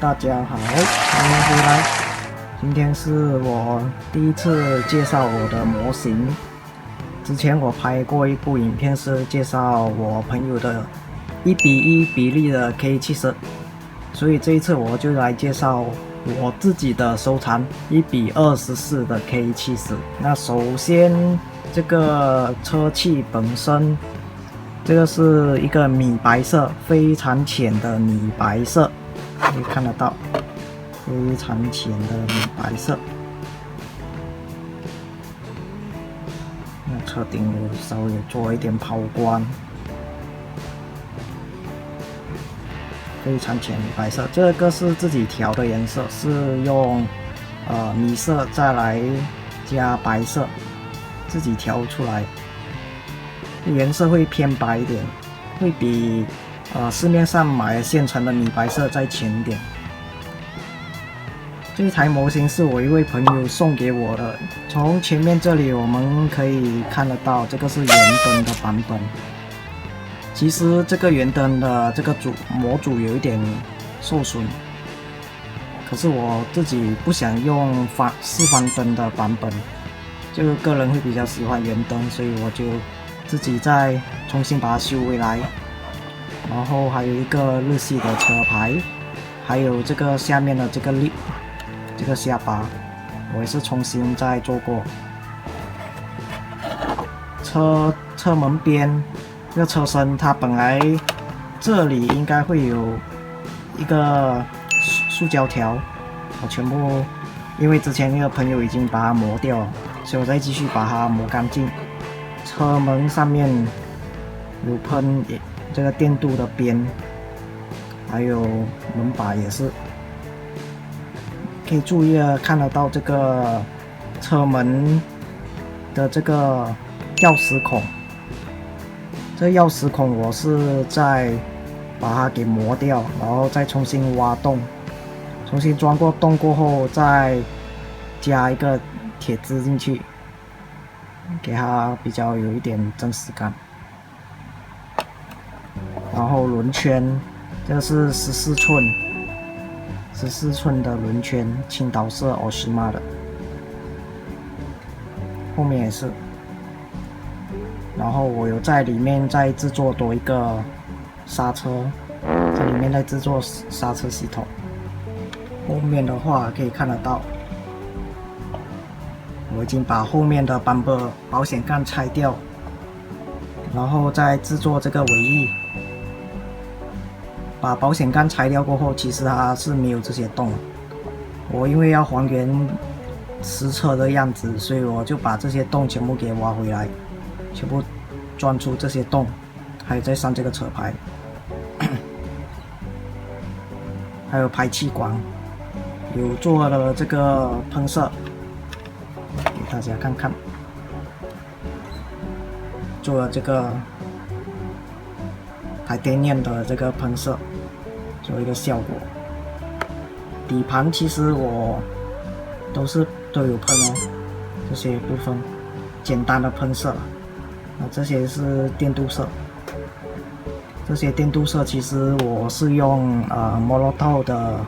大家好，欢迎回来。今天是我第一次介绍我的模型。之前我拍过一部影片，是介绍我朋友的1:1比例的 K70，所以这一次我就来介绍我自己的收藏1:24的 K70。那首先，这个车器本身，这个是一个米白色，非常浅的米白色，可以看得到，非常浅的米白色。那车顶有稍微做一点抛光，非常浅米白色。这个是自己调的颜色，是用米色再来加白色，自己调出来。颜色会偏白一点，会比市面上买现成的米白色再浅一点。这一台模型是我一位朋友送给我的，从前面这里我们可以看得到，这个是圆灯的版本。其实这个圆灯的这个模组有一点受损，可是我自己不想用四方灯的版本，就个人会比较喜欢圆灯，所以我就自己再重新把它修回来。然后还有一个日系的车牌，还有这个下面的这个lip，这个下巴我也是重新再做过。车门边这个车身，它本来这里应该会有一个塑胶条，我全部因为之前那个朋友已经把它磨掉了，所以我再继续把它磨干净。车门上面有喷这个电镀的边，还有门把也是可以注意的看得到这个车门的这个钥匙孔。这钥匙孔我是再把它给磨掉，然后再重新挖洞，重新钻过洞过后再加一个铁枝进去，给它比较有一点真实感。然后轮圈，这个是14寸的轮圈，青岛色奥西玛的，后面也是。然后我有在里面再制作多一个刹车，在里面再制作刹车系统。后面的话可以看得到，我已经把后面的保险杠拆掉，然后再制作这个尾翼。把保险杠拆掉过后，其实它是没有这些洞。我因为要还原实车的样子，所以我就把这些洞全部给挖回来，全部钻出这些洞，还有再上这个车牌，还有排气管，有做了这个喷射，给大家看看，做了这个titanium的这个喷射，做一个效果。底盘其实我都有喷哦，这些部分简单的喷射。这些是电镀色，这些电镀色其实我是用Molotow 的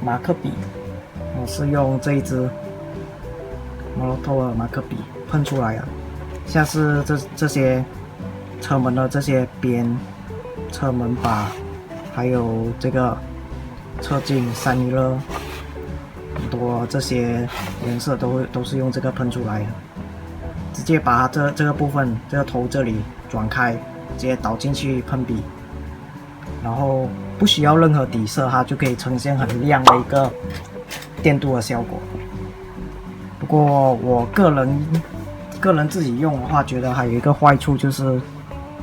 马克笔，我是用这一支 Molotow 的马克笔喷出来的。像是这些车门的这些边、车门把，还有这个车镜、散热，很多这些颜色都是用这个喷出来的。直接把它这个部分，这个头这里转开，直接倒进去喷笔，然后不需要任何底色，它就可以呈现很亮的一个电镀的效果。不过我个人自己用的话，觉得还有一个坏处就是，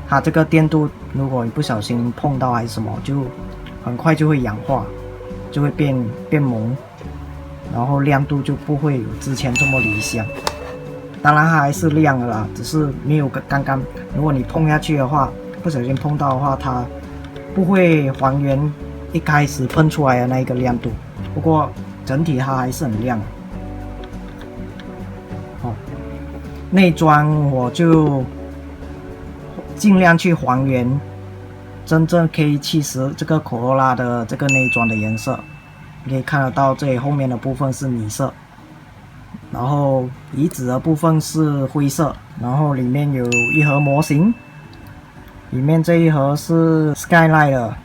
它这个电镀如果你不小心碰到还是什么，就很快就会氧化，就会变蒙，然后亮度就不会有之前这么理想。当然它还是亮的啦，只是没有刚刚，如果你碰下去的话，不小心碰到的话，它不会还原一开始喷出来的那一个亮度。不过整体它还是很亮。内装我就尽量去还原真正 K70这个科罗拉的这个内装的颜色，你可以看得到这里后面的部分是米色，然后椅子的部分是灰色，然后里面有一盒模型，里面这一盒是 Skyline 的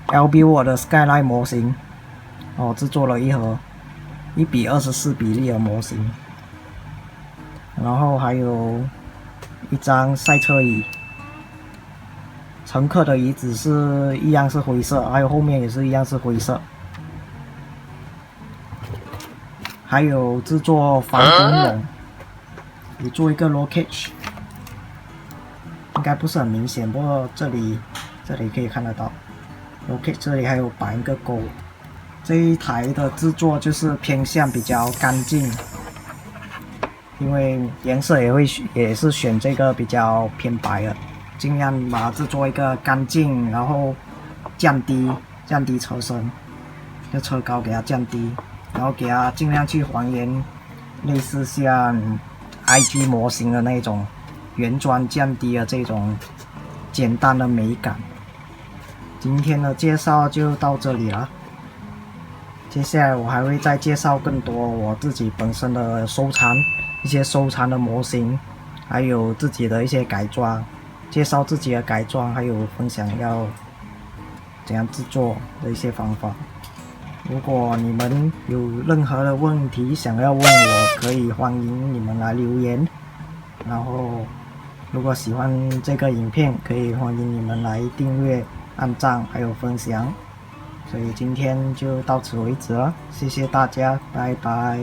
LB 的 Skyline 模型，制作了一盒1:24比例的模型，然后还有一张赛车椅。乘客的椅子是一样是灰色，还有后面也是一样是灰色。还有制作防滚笼，你做一个 roll cage， 应该不是很明显，不过这里可以看得到 roll cage， 这里还有绑一个钩。这一台的制作就是偏向比较干净，因为颜色也是选这个比较偏白的。尽量把它制作一个干净，然后降低车身，这车高给它降低，然后给它尽量去还原类似像 IG 模型的那种原装降低的这种简单的美感。今天的介绍就到这里了，接下来我还会再介绍更多我自己本身的一些收藏的模型，还有自己的一些改装。介绍自己的改装，还有分享要怎样制作的一些方法。如果你们有任何的问题想要问我，可以欢迎你们来留言。然后，如果喜欢这个影片，可以欢迎你们来订阅、按赞还有分享。所以今天就到此为止了，谢谢大家，拜拜。